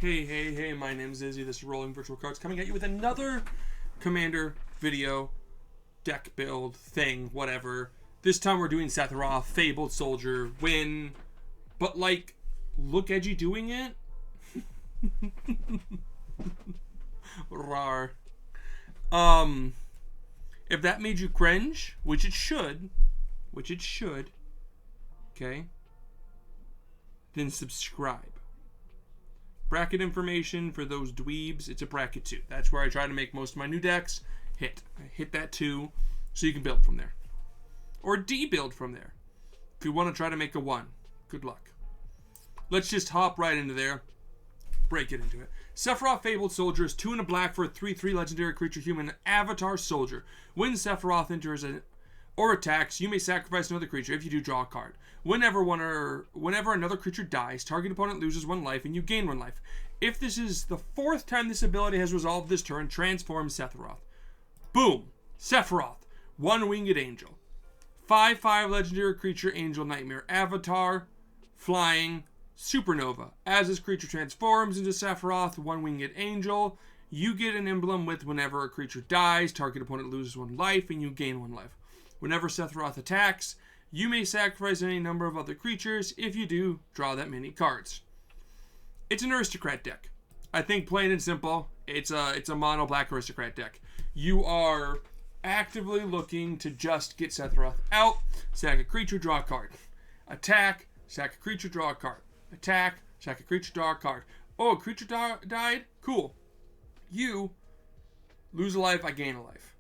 Hey, my name's Izzy. This is Rolling Virtual Cards coming at you with another Commander video, deck build, thing, whatever. This time we're doing Sephiroth, Fabled SOLDIER, win. But like, look edgy doing it? Rar. If that made you cringe, which it should, okay, then subscribe. Bracket information for those dweebs, it's a bracket 2. That's where I try to make most of my new decks. Hit that 2 so you can build from there. Or de-build from there. If you want to try to make a 1, good luck. Let's just hop right into there. Break it into it. Sephiroth Fabled SOLDIER is 2 and a black for a 3/3 legendary creature human avatar soldier. When Sephiroth enters or attacks, you may sacrifice another creature. If you do, draw a card. Whenever another creature dies, target opponent loses 1 life and you gain 1 life. If this is the 4th time this ability has resolved this turn, transform Sephiroth. Boom! Sephiroth, 1-winged angel. 5/5 legendary creature, angel nightmare avatar, flying, supernova. As this creature transforms into Sephiroth, 1-winged angel, you get an emblem with whenever a creature dies, target opponent loses 1 life and you gain 1 life. Whenever Sephiroth attacks, you may sacrifice any number of other creatures. If you do, draw that many cards. It's an aristocrat deck. I think plain and simple, it's a mono black aristocrat deck. You are actively looking to just get Sephiroth out, sack a creature, draw a card. Attack, sack a creature, draw a card. Attack, sack a creature, draw a card. Oh, a creature died? Cool. You lose a life, I gain a life.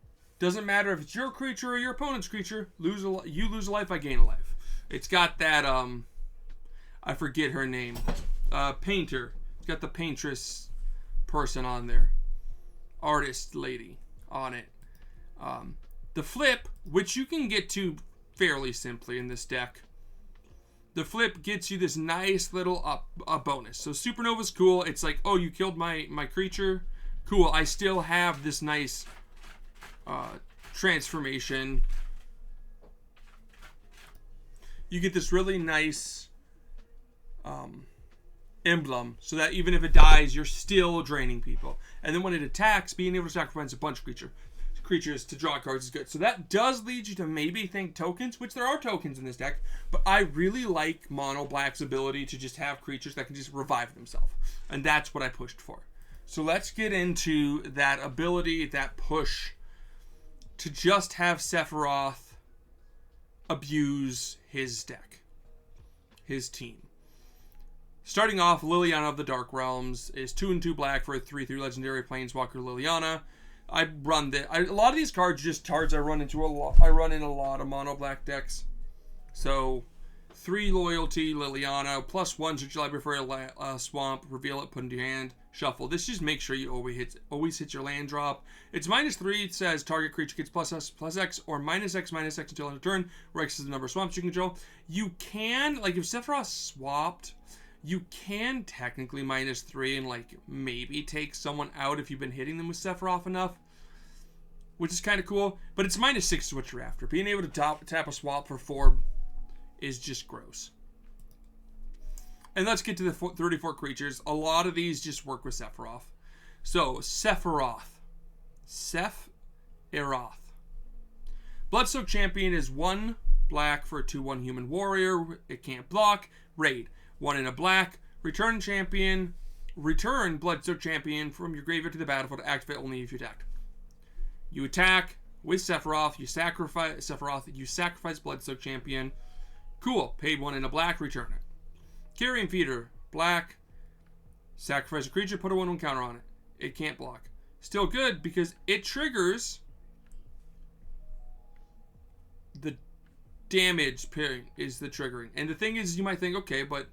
Doesn't matter if it's your creature or your opponent's creature. You lose a life, I gain a life. It's got that, I forget her name. Painter. It's got the paintress person on there. Artist lady on it. The flip, which you can get to fairly simply in this deck. The flip gets you this nice little bonus. So Supernova's cool. It's like, oh, you killed my creature. Cool. I still have this nice transformation. You get this really nice emblem so that even if it dies, you're still draining people. And then when it attacks, being able to sacrifice a bunch of creatures to draw cards is good. So that does lead you to maybe think tokens, which there are tokens in this deck, but I really like Mono Black's ability to just have creatures that can just revive themselves. And that's what I pushed for. So let's get into that ability, that push to just have Sephiroth abuse his deck, his team. Starting off, Liliana of the Dark Realms is 2 and 2 black for a 3/3 legendary planeswalker Liliana. I run a lot of these cards are just cards I run in a lot of mono black decks. So 3 loyalty Liliana, +1 search your library for a swamp, reveal it, put it into your hand, shuffle. This just makes sure you always hit your land drop. It's -3. It says target creature gets +X or -X until end of turn, where X is the number of swamps you control. You can, like, if Sephiroth swapped, you can technically -3 and like maybe take someone out if you've been hitting them with Sephiroth enough, which is kind of cool. But it's -6 is what you're after. Being able to tap a swap for 4 is just gross. And let's get to the 34 creatures. A lot of these just work with Sephiroth. So Sephiroth. Bloodsoaked Champion is 1 black for a 2/1 human warrior. It can't block. Raid. 1 in a black. Return Bloodsoaked Champion from your graveyard to the battlefield to activate only if you attack. You attack with Sephiroth. You sacrifice Bloodsoaked Champion. Cool. Paid 1 in a black. Return it. Carrion Feeder. Black. Sacrifice a creature. Put a 1/1 counter on it. It can't block. Still good because it triggers the damage pairing is the triggering. And the thing is, you might think, okay, but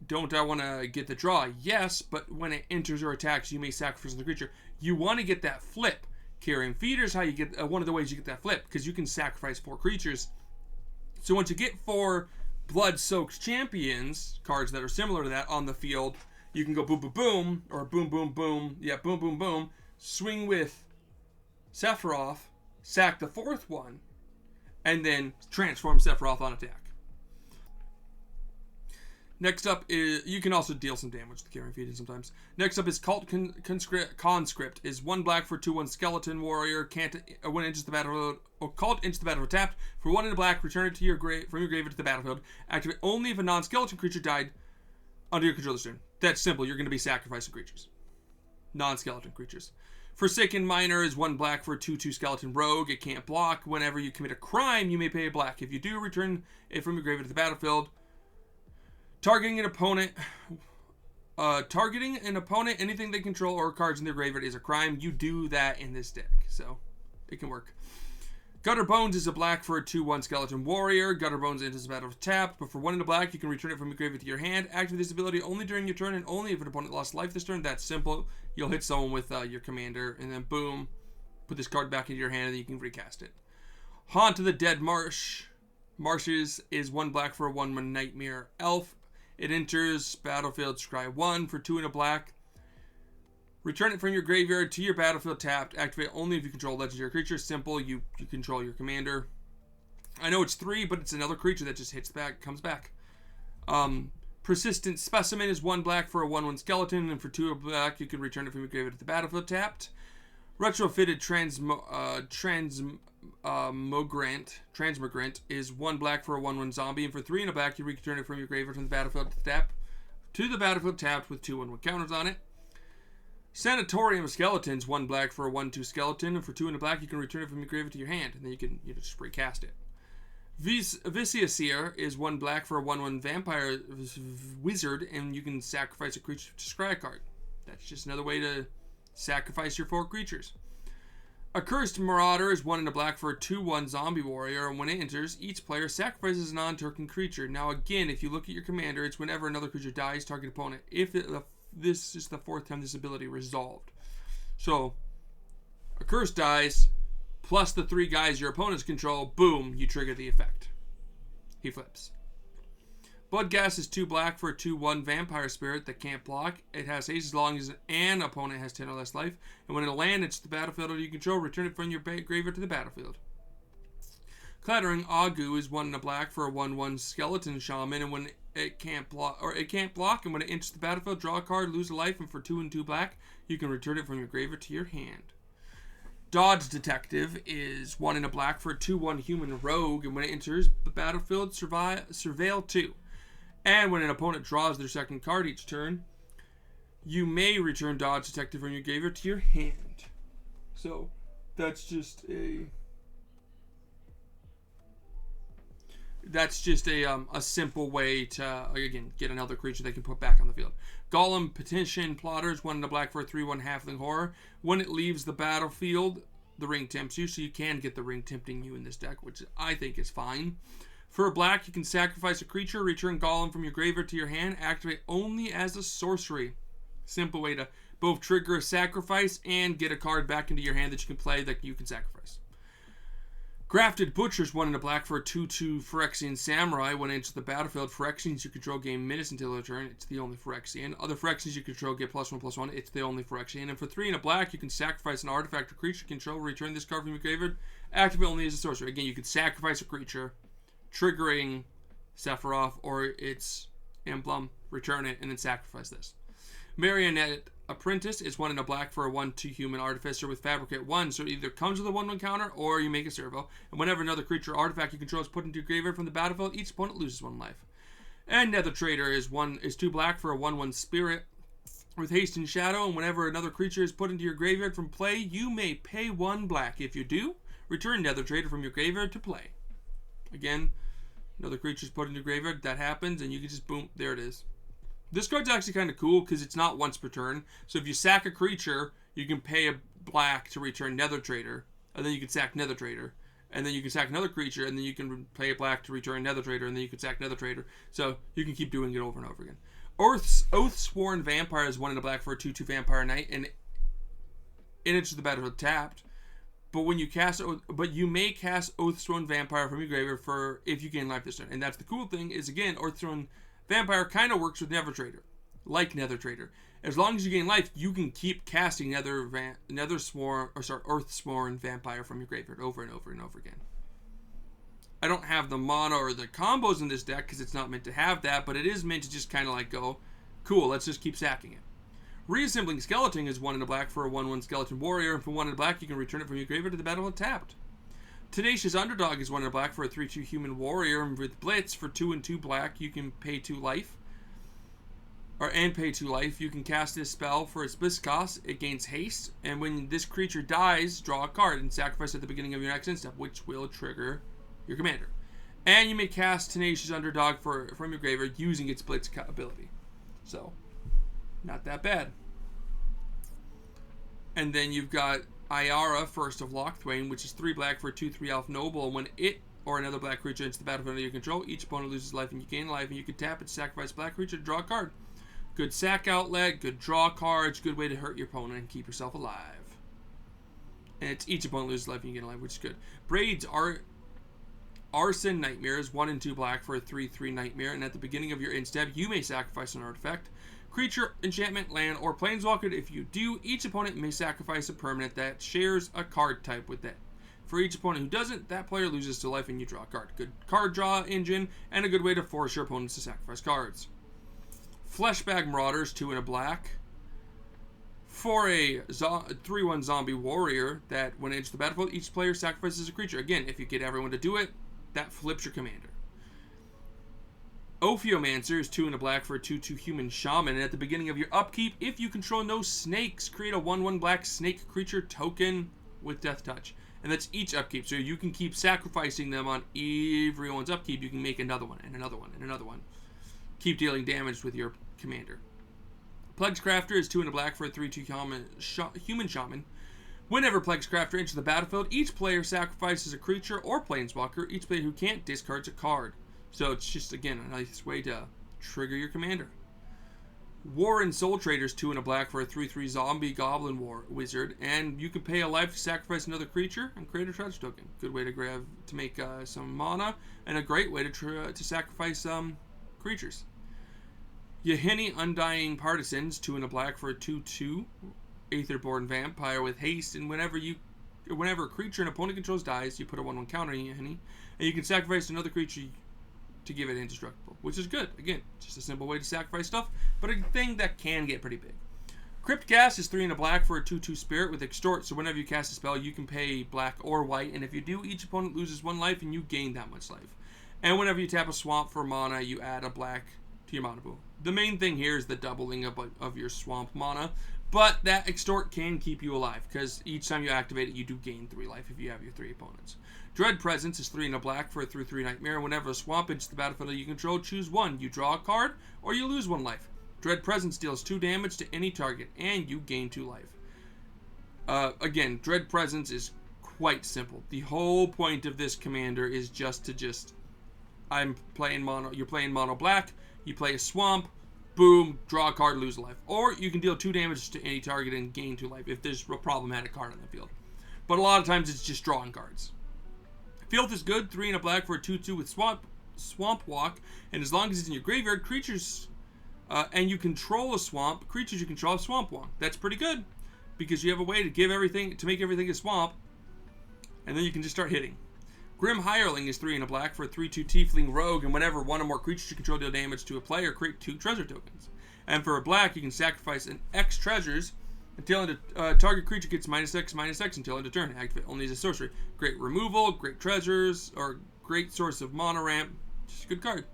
don't I want to get the draw? Yes, but when it enters or attacks, you may sacrifice the creature. You want to get that flip. Carrion Feeder is how you get one of the ways you get that flip, because you can sacrifice 4 creatures. So once you get 4 Blood-Soaked Champions, cards that are similar to that, on the field, you can go boom, boom, boom, or boom, boom, boom, yeah, boom, boom, boom, swing with Sephiroth, sack the 4th one, and then transform Sephiroth on attack. Next up is, you can also deal some damage to Carrying Feeding sometimes. Next up is Cult Conscript. Is 1 black for 2/1 skeleton warrior. Can't when it enters the battlefield, or Cult enters the battlefield tapped. For 1 in a black, return it to your from your graveyard to the battlefield. Activate only if a non-skeleton creature died under your control this turn. That's simple. You're going to be sacrificing creatures. Non-skeleton creatures. Forsaken Miner is 1 black for 2/2 skeleton rogue. It can't block. Whenever you commit a crime, you may pay a black. If you do, return it from your graveyard to the battlefield. Targeting an opponent, anything they control or cards in their graveyard is a crime. You do that in this deck, so it can work. Gutter Bones is a black for a 2/1 skeleton warrior. Gutter Bones enters the battle tapped, but for 1 in a black, you can return it from your graveyard to your hand. Activate this ability only during your turn and only if an opponent lost life this turn. That's simple. You'll hit someone with your commander, and then boom, put this card back into your hand, and then you can recast it. Haunt of the Dead Marshes is 1 black for a 1/1 nightmare elf. It enters battlefield scry 1 for 2 in a black. Return it from your graveyard to your battlefield tapped. Activate only if you control a legendary creature. Simple, you control your commander. I know it's 3, but it's another creature that just hits back, comes back. Persistent Specimen is 1 black for a 1/1 skeleton, and for 2 black, you can return it from your graveyard to the battlefield tapped. Retrofitted Transmigrant is 1 black for a 1/1 zombie, and for 3 in a black, you return it from your graveyard from the battlefield to the battlefield tapped with 2/1 counters on it. Sanatorium of Skeletons, 1 black for a 1/2 skeleton, and for 2 in a black, you can return it from your graveyard to your hand, and then you just recast it. Viciaseer is 1 black for a 1/1 vampire wizard, and you can sacrifice a creature to scry a card. That's just another way to sacrifice your 4 creatures. Accursed Marauder is 1 in a black for a 2/1 zombie warrior, and when it enters, each player sacrifices a non-token creature. Now again, if you look at your commander, it's whenever another creature dies, target opponent. This is the 4th time this ability resolved. So, Accursed dies, plus the 3 guys your opponents control, boom, you trigger the effect. He flips. Bloodghast is 2 black for a 2/1 vampire spirit that can't block. It has haste as long as an opponent has 10 or less life. And when it lands, it's the battlefield or you control. Return it from your graveyard to the battlefield. Clattering Agu is 1 in a black for a 1/1 skeleton shaman, and when it can't block, and when it enters the battlefield, draw a card, lose a life, and for 2 and 2 black, you can return it from your graveyard to your hand. Dodge Detective is 1 in a black for a 2/1 human rogue, and when it enters the battlefield, surveil 2. And when an opponent draws their second card each turn, you may return Dodge Detective from your graveyard to your hand. So, that's just a simple way to, again, get another creature they can put back on the field. Golem Petition Plotters, 1 in a black for a 3/1 halfling horror. When it leaves the battlefield, the ring tempts you, so you can get the ring tempting you in this deck, which I think is fine. For a black, you can sacrifice a creature, return Golem from your graveyard to your hand, activate only as a sorcery. Simple way to both trigger a sacrifice and get a card back into your hand that you can play that you can sacrifice. Grafted Butcher's 1 in a black for a 2/2 Phyrexian Samurai. When it enters the battlefield, Phyrexians you control gain minutes until their turn. It's the only Phyrexian. Other Phyrexians you control get +1/+1. It's the only Phyrexian. And for 3 in a black, you can sacrifice an artifact or creature you control. Return this card from your graveyard. Activate only as a sorcerer. Again, you can sacrifice a creature, triggering Sephiroth or its emblem. Return it and then sacrifice this. Marionette Apprentice is 1 in a black for a 1/2 human artificer with Fabricate 1, so it either comes with a 1/1 counter or you make a servo. And whenever another creature or artifact you control is put into your graveyard from the battlefield, each opponent loses 1 life. And Nether Trader is 2 black for a 1/1 spirit with haste and shadow, and whenever another creature is put into your graveyard from play, you may pay 1 black. If you do, return Nether Trader from your graveyard to play. Again, another creature is put into your graveyard, that happens, and you can just boom, there it is. This card's actually kind of cool because it's not once per turn. So if you sack a creature, you can pay a black to return Nether Trader, and then you can sack Nether Trader, and then you can sack another creature, and then you can pay a black to return Nether Trader, and then you can sack Nether Trader. So you can keep doing it over and over again. Oathsworn Vampire is 1 in a black for a 2/2 Vampire Knight, and it enters the battlefield tapped. But when you may cast Oathsworn Vampire from your graveyard for if you gain life this turn. And that's the cool thing is, again, Oathsworn Vampire kind of works with Nether Trader, like Nether Trader. As long as you gain life, you can keep casting Oathsworn Vampire from your graveyard over and over and over again. I don't have the mana or the combos in this deck because it's not meant to have that, but it is meant to just kind of like go, cool, let's just keep sacking it. Reassembling Skeleton is 1 in a black for a 1/1 Skeleton Warrior, and for 1 in a black, you can return it from your graveyard to the battlefield tapped. Tenacious Underdog is 1 in a black for a 3/2 Human Warrior, and with Blitz for 2 and 2 black, you can pay 2 life. And pay 2 life. You can cast this spell for its Blitz cost. It gains haste, and when this creature dies, draw a card and sacrifice at the beginning of your next end step, which will trigger your commander. And you may cast Tenacious Underdog from your graveyard using its Blitz ability. So, not that bad. And then you've got Ayara, First of Locthwain, which is 3 black for a 2/3 elf noble, and when it or another black creature enters the battlefield under your control, each opponent loses life and you gain life, and you can tap it, sacrifice black creature to draw a card. Good sack outlet, good draw cards, good way to hurt your opponent and keep yourself alive. And it's each opponent loses life and you gain life, which is good. Braids are Arson Nightmares, 1 and 2 black for a 3/3 Nightmare, and at the beginning of your end step, you may sacrifice an artifact, creature, enchantment, land, or planeswalker. If you do, each opponent may sacrifice a permanent that shares a card type with that. For each opponent who doesn't, that player loses to life and you draw a card. Good card draw engine, and a good way to force your opponents to sacrifice cards. Fleshbag Marauders, 2 and a black. For a 3/1 Zombie Warrior, that when it enters the battlefield, each player sacrifices a creature. Again, if you get everyone to do it, that flips your commander. Ophiomancer is 2 and a black for a 2/2 Human Shaman, and at the beginning of your upkeep, if you control no snakes, create a 1/1 black snake creature token with Death Touch. And that's each upkeep, so you can keep sacrificing them on everyone's upkeep. You can make another one, and another one, and another one. Keep dealing damage with your commander. Plagues Crafter is 2 and a black for a 3/2 Human Shaman. Whenever Plagues Crafter enters the battlefield, each player sacrifices a creature or planeswalker. Each player who can't discards a card. So it's just, again, a nice way to trigger your commander. Warren Soul Traders, 2 and a black for a 3/3 Zombie Goblin Wizard, and you can pay a life to sacrifice another creature and create a treasure token. Good way to make some mana, and a great way to sacrifice creatures. Yahini Undying Partisans, 2 and a black for a 2/2 Aetherborn Vampire with haste, and whenever a creature an opponent controls dies, you put a 1/1 counter on Yahini, and you can sacrifice another creature to give it indestructible, which is good. Again, just a simple way to sacrifice stuff, but a thing that can get pretty big. Cryptcast is 3 and a black for a 2/2 Spirit with Extort, so whenever you cast a spell, you can pay black or white, and if you do, each opponent loses 1 life and you gain that much life. And whenever you tap a swamp for mana, you add a black to your mana pool. The main thing here is the doubling of your swamp mana, but that Extort can keep you alive, because each time you activate it, you do gain 3 life if you have your 3 opponents. Dread Presence is 3 and a black for a 3/3 Nightmare. Whenever a swamp enters the battlefield you control, choose 1. You draw a card, or you lose 1 life. Dread Presence deals 2 damage to any target, and you gain 2 life. Again, Dread Presence is quite simple. The whole point of this commander is I'm playing mono, you're playing mono black, you play a swamp, boom, draw a card, lose a life. Or you can deal 2 damage to any target and gain 2 life if there's a problematic card on the field. But a lot of times it's just drawing cards. Filth is good, 3 and a black for a 2/2 with Swamp Walk, and as long as it's in your graveyard, creatures, and you control a swamp, creatures you control have Swamp Walk. That's pretty good, because you have a way to make everything a swamp, and then you can just start hitting. Grim Hireling is 3 and a black for a 3/2 Tiefling Rogue, and whenever 1 or more creatures you control deal damage to a player, create 2 treasure tokens. And for a black, you can sacrifice an X treasures until target creature gets -X until end of turn. Activate only as a sorcery. Great removal, great treasures, or great source of mana ramp. Just a good card.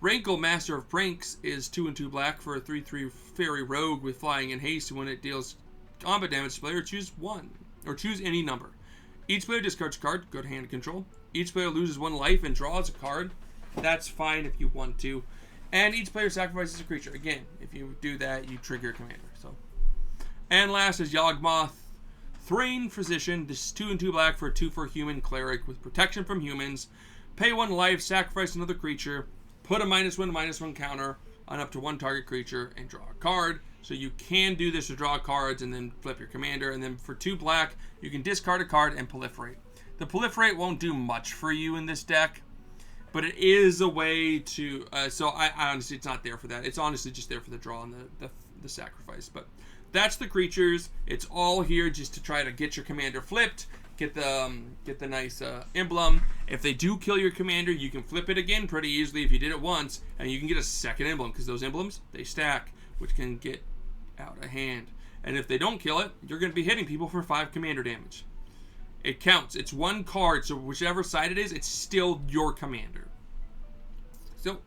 Rankle Master of Pranks is 2 and 2 black for a 3/3 Fairy Rogue with flying and haste, and when it deals combat damage to player, choose 1. Or choose any number. Each player discards a card, good hand control. Each player loses 1 life and draws a card. That's fine if you want to. And each player sacrifices a creature. Again, if you do that, you trigger a commander. And last is Yawgmoth Thrain Physician. This is 2 and 2 black for a 2/4 Human Cleric with protection from humans. Pay 1 life, sacrifice another creature, put a -1/-1 counter on up to 1 target creature, and draw a card. So you can do this to draw cards and then flip your commander. And then for 2 black, you can discard a card and proliferate. The proliferate won't do much for you in this deck, but it is a way to... so I honestly, it's not there for that. It's honestly just there for the draw and the sacrifice. But that's the creatures. It's all here just to try to get your commander flipped, get the nice emblem. If they do kill your commander, you can flip it again pretty easily if you did it once, and you can get a second emblem, because those emblems, they stack, which can get out of hand. And if they don't kill it, you're going to be hitting people for 5 commander damage. It counts. It's 1 card, so whichever side it is, it's still your commander. So,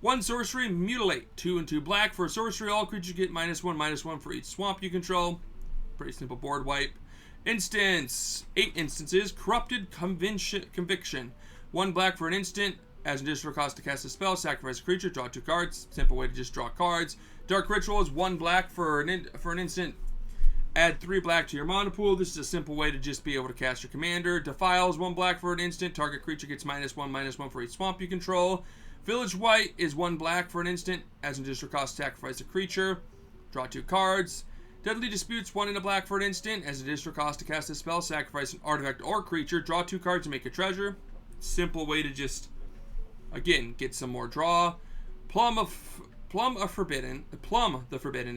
1 sorcery, Mutilate. 2 and 2 black. For a sorcery, all creatures get -1/-1 for each swamp you control. Pretty simple board wipe. Instance. 8 instances. Corrupted Conviction. 1 black for an instant. As an additional cost to cast a spell, sacrifice a creature, draw 2 cards. Simple way to just draw cards. Dark Ritual is 1 black for an instant. Add 3 black to your mana pool. This is a simple way to just be able to cast your commander. Defile is 1 black for an instant. Target creature gets -1/-1 for each swamp you control. Village White is 1 black for an instant. As an additional cost, sacrifice a creature. Draw 2 cards. Deadly Disputes, 1 and a black for an instant. As an additional cost to cast a spell, sacrifice an artifact or creature. Draw 2 cards and make a treasure. Simple way to just, again, get some more draw. Plum the Forbidden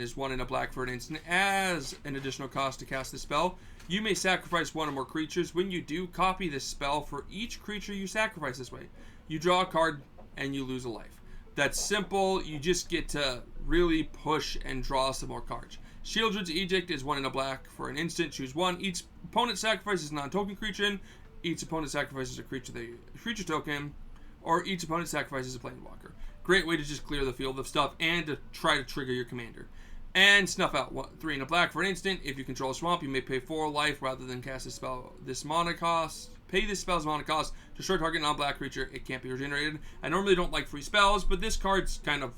is 1 and a black for an instant. As an additional cost to cast the spell, you may sacrifice 1 or more creatures. When you do, copy this spell for each creature you sacrifice this way. You draw a card and you lose a life. That's simple. You just get to really push and draw some more cards. Shieldred's Edict is 1 and a black for an instant. Choose 1. Each opponent sacrifices a non-token creature. Each opponent sacrifices a creature token. Or each opponent sacrifices a planeswalker. Great way to just clear the field of stuff and to try to trigger your commander. And Snuff Out, 3 and a black for an instant. If you control a swamp, you may pay 4 life rather than cast a spell. This mana cost. Pay this spell's mana cost. Destroy target non-black creature. It can't be regenerated. I normally don't like free spells, but this card's kind of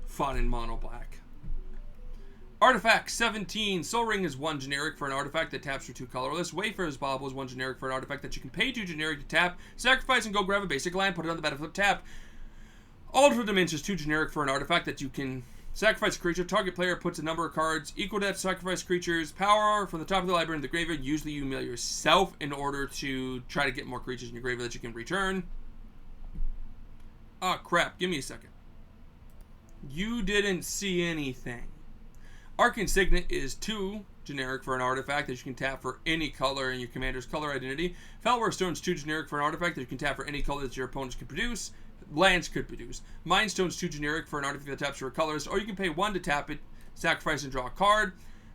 fun in mono black. Artifact 17. Soul Ring is 1 generic for an artifact that taps for 2 colorless. Wayfarer's Bauble is 1 generic for an artifact that you can pay 2 generic to tap. Sacrifice and go grab a basic land. Put it on the battlefield tapped. Alter Dimension is 2 generic for an artifact that you can sacrifice a creature. Target player puts a number of cards equal to that sacrifice creature's power from the top of the library in the graveyard. Usually you mill yourself in order to try to get more creatures in your graveyard that you can return. Oh crap, give me a second. You didn't see anything. Arcane Signet is 2 generic for an artifact that you can tap for any color in your commander's color identity. Felwar Stone is 2 generic for an artifact that you can tap for any color that your opponents can produce. Lands could produce. Mind Stone's 2 generic for an artifact that taps for a colorless, or you can pay 1 to tap it, sacrifice and draw a card.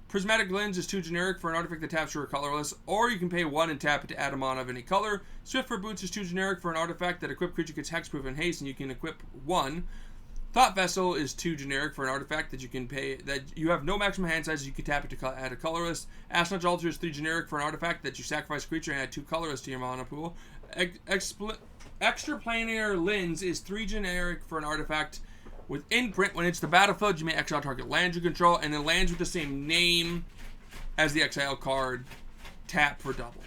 Prismatic Lens is 2 generic for an artifact that taps for a colorless, or you can pay 1 and tap it to add a mana of any color. Swift for Boots is 2 generic for an artifact that equipped creature gets hexproof and haste, and you can equip 1. Thought Vessel is 2 generic for an artifact that you can pay, that you have no maximum hand size, you can tap it to add a colorless. Ashnod's Altar is 3 generic for an artifact that you sacrifice a creature and add 2 colorless to your mana pool. Extraplanar Lens is 3 generic for an artifact with imprint. When it's the battlefield, you may exile target land you control, and then lands with the same name as the exile card tap for double.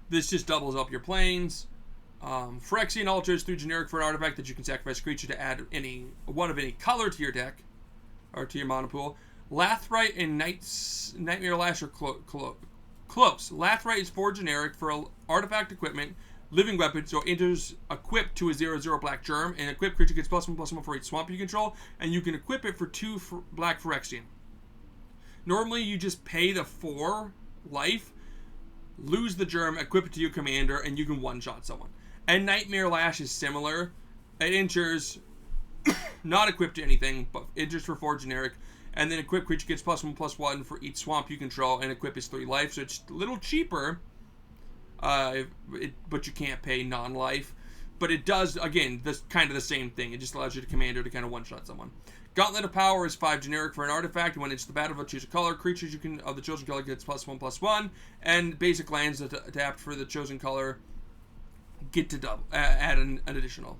This just doubles up your planes. Phyrexian Altar is 3 generic for an artifact that you can sacrifice a creature to add one of any color to your deck or to your mana pool. Lathrite and Nightmare Lash are close. Lathrite is 4 generic for artifact equipment, living weapon, so enters equipped to a 0/0 black germ, and equipped creature gets +1/+1 for each swamp you control, and you can equip it for 2 black Phyrexian. Normally you just pay the 4 life, lose the germ, equip it to your commander, and you can one-shot someone. And Nightmare Lash is similar. It enters not equipped to anything, but enters for 4 generic. And then equipped creature gets +1/+1 for each swamp you control, and equip is 3 life. So it's a little cheaper, but you can't pay non-life. But it does, again, kind of the same thing. It just allows you to commander to kind of one-shot someone. Gauntlet of Power is 5 generic for an artifact. When it's the battlefield, choose a color. Creatures of the chosen color gets +1/+1. And basic lands that adapt for the chosen color get to add an additional.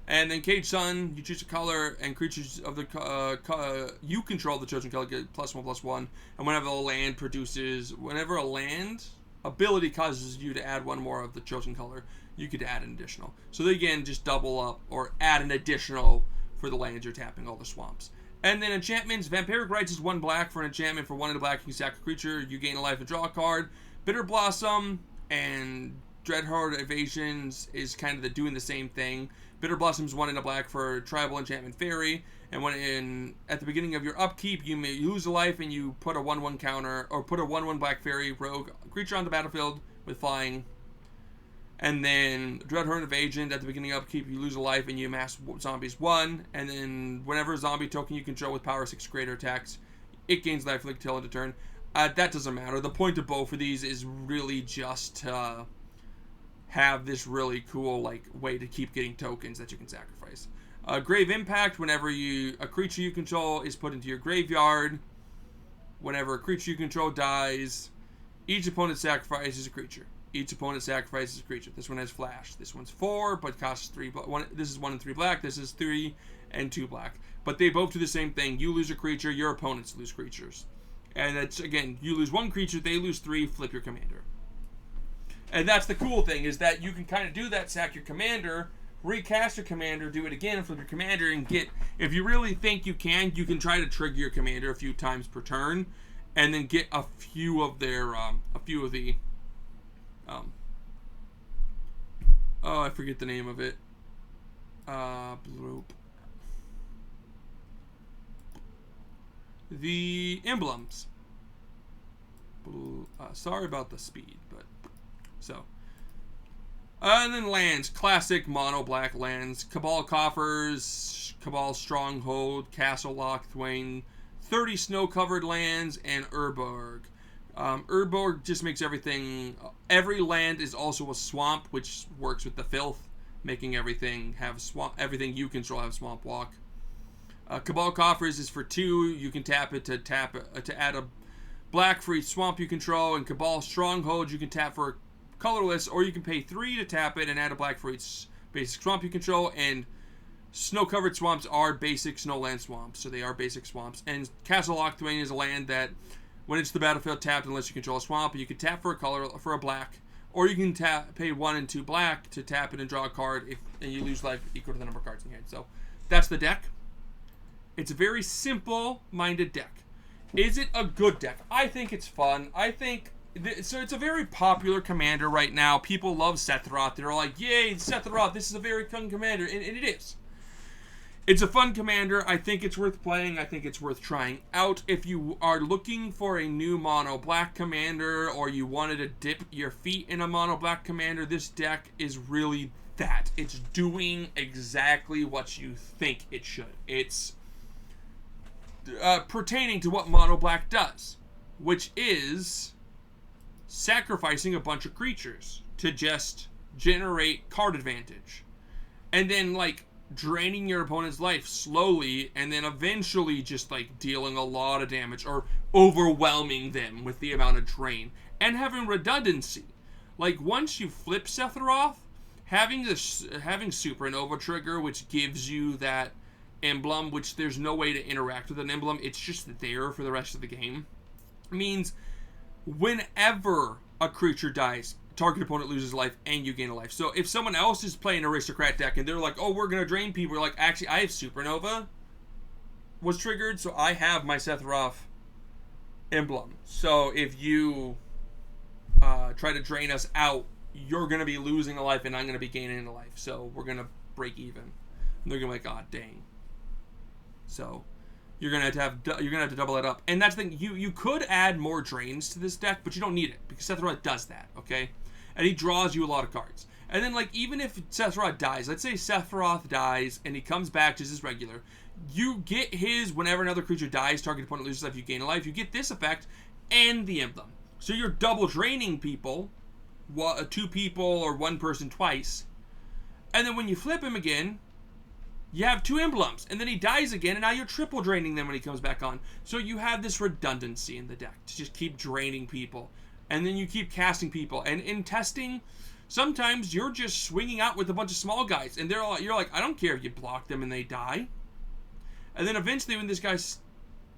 And then Cage Sun, you choose a color, and creatures of the you control the chosen color get +1/+1. And whenever a land ability causes you to add 1 more of the chosen color, you could add an additional. So they again just double up or add an additional for the lands you're tapping, all the swamps. And then enchantments, Vampiric Rites is 1 black for an enchantment. For 1 in a black, you can sack a creature, you gain a life and draw a card. Bitter Blossom and Dreadhorde Evasions is kind of doing the same thing. Bitter Blossoms 1 and a black for Tribal Enchantment Fairy. And at the beginning of your upkeep, you may lose a life and you put a 1/1 counter, or put a 1/1 black fairy rogue creature on the battlefield with flying. And then Dreadhorn of Agent, at the beginning of upkeep, you lose a life and you amass zombies 1. And then whenever a zombie token you control with power 6 greater attacks, it gains life until end of turn. That doesn't matter. The point of both of these is really just to have this really cool way to keep getting tokens that you can sacrifice. Grave Impact, whenever a creature you control is put into your graveyard, whenever a creature you control dies, each opponent sacrifices a creature. Each opponent sacrifices a creature. This one has flash. This one's 4, but costs 3. This is 1 and 3 black. This is 3 and 2 black. But they both do the same thing. You lose a creature, your opponents lose creatures. And that's, again, you lose 1 creature, they lose 3, flip your commander. And that's the cool thing, is that you can kind of do that, sack your commander, recast your commander, do it again, flip your commander, and get, if you really think you can try to trigger your commander a few times per turn, and then get a few of their, I forget the name of it. The emblems. Sorry about the speed, but so. And then lands, classic mono black lands: Cabal Coffers, Cabal Stronghold, Castle Lochthwain, 30 snow-covered lands, and Urborg. Urborg just makes everything. Every land is also a swamp, which works with the filth, making everything have swamp. Everything you control have swamp walk. Cabal Coffers is for 2. You can tap it to add a black for each swamp you control. And Cabal Stronghold you can tap for colorless, or you can pay 3 to tap it and add a black for each basic swamp you control. And snow-covered swamps are basic snowland swamps, so they are basic swamps. And Castle Lochthwain is a land that, when it's the battlefield, tapped unless you control a swamp. You can tap for a black, or you can pay 1 and 2 black to tap it and draw a card, and you lose life equal to the number of cards in your hand. So that's the deck. It's a very simple-minded deck. Is it a good deck? I think it's fun. So it's a very popular commander right now. People love Sephiroth. They're all like, yay, Sephiroth, this is a very fun commander. And it is. It's a fun commander. I think it's worth playing. I think it's worth trying out. If you are looking for a new mono black commander, or you wanted to dip your feet in a mono black commander, this deck is really that. It's doing exactly what you think it should. It's pertaining to what mono black does, which is sacrificing a bunch of creatures to just generate card advantage, and then draining your opponent's life slowly, and then eventually just dealing a lot of damage, or overwhelming them with the amount of drain, and having redundancy. Once you flip Sephiroth, having Supernova trigger, which gives you that emblem, which there's no way to interact with an emblem, it's just there for the rest of the game, means whenever a creature dies, target opponent loses life and you gain a life. So if someone else is playing Aristocrat deck and they're like, oh, we're going to drain people, we're like, actually, I have Supernova was triggered, so I have my Sephiroth emblem. So if you try to drain us out, you're going to be losing a life and I'm going to be gaining a life. So we're going to break even. And they're going to be like, oh, dang. So you're gonna have to double that up. And that's the thing. You could add more drains to this deck, but you don't need it, because Sephiroth does that, okay? And he draws you a lot of cards. And then even if Sephiroth dies, let's say Sephiroth dies and he comes back just as regular, you get his, whenever another creature dies, target opponent loses life, you gain a life, you get this effect and the emblem. So you're double draining people, 2 people or 1 person twice. And then when you flip him again, you have 2 emblems, and then he dies again, and now you're triple draining them when he comes back on. So you have this redundancy in the deck to just keep draining people, and then you keep casting people. And in testing, sometimes you're just swinging out with a bunch of small guys, and you're like, I don't care if you block them and they die. And then eventually, when this guy's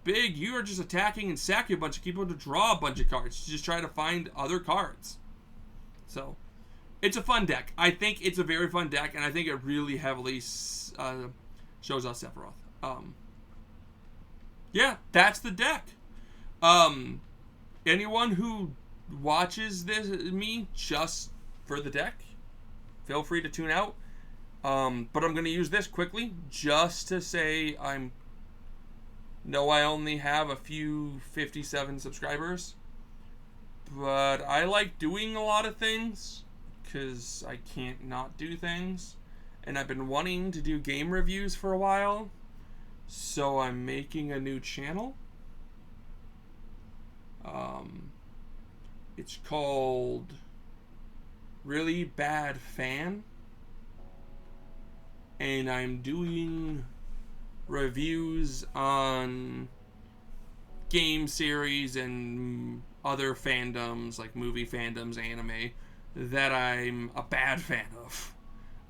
big, you are just attacking and sacking a bunch of people to draw a bunch of cards, to just try to find other cards. So it's a fun deck. I think it's a very fun deck, and I think it really heavily shows us Sephiroth. Yeah, that's the deck. Anyone who watches me just for the deck, feel free to tune out. But I'm going to use this quickly just to say I only have a few 57 subscribers, but I like doing a lot of things because I can't not do things. And I've been wanting to do game reviews for a while, so I'm making a new channel. It's called Really Bad Fan, and I'm doing reviews on game series and other fandoms, like movie fandoms, anime, that I'm a bad fan of.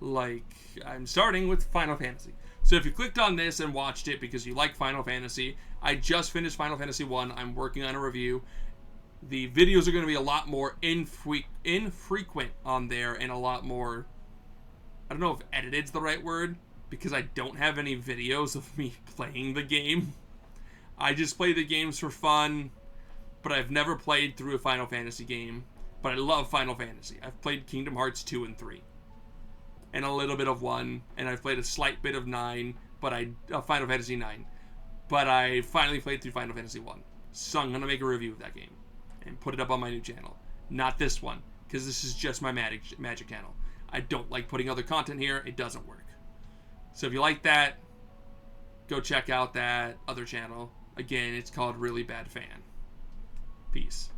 Like, I'm starting with Final Fantasy. So if you clicked on this and watched it because you like Final Fantasy, I just finished Final Fantasy 1. I'm working on a review. The videos are going to be a lot more infrequent on there, and a lot more, I don't know if edited's the right word, because I don't have any videos of me playing the game. I just play the games for fun, but I've never played through a Final Fantasy game. But I love Final Fantasy. I've played Kingdom Hearts 2 and 3. And a little bit of 1. And I've played a slight bit of 9. Final Fantasy 9. But I finally played through Final Fantasy 1. So I'm going to make a review of that game. And put it up on my new channel. Not this one. Because this is just my magic channel. I don't like putting other content here. It doesn't work. So if you like that, go check out that other channel. Again, it's called Really Bad Fan. Peace.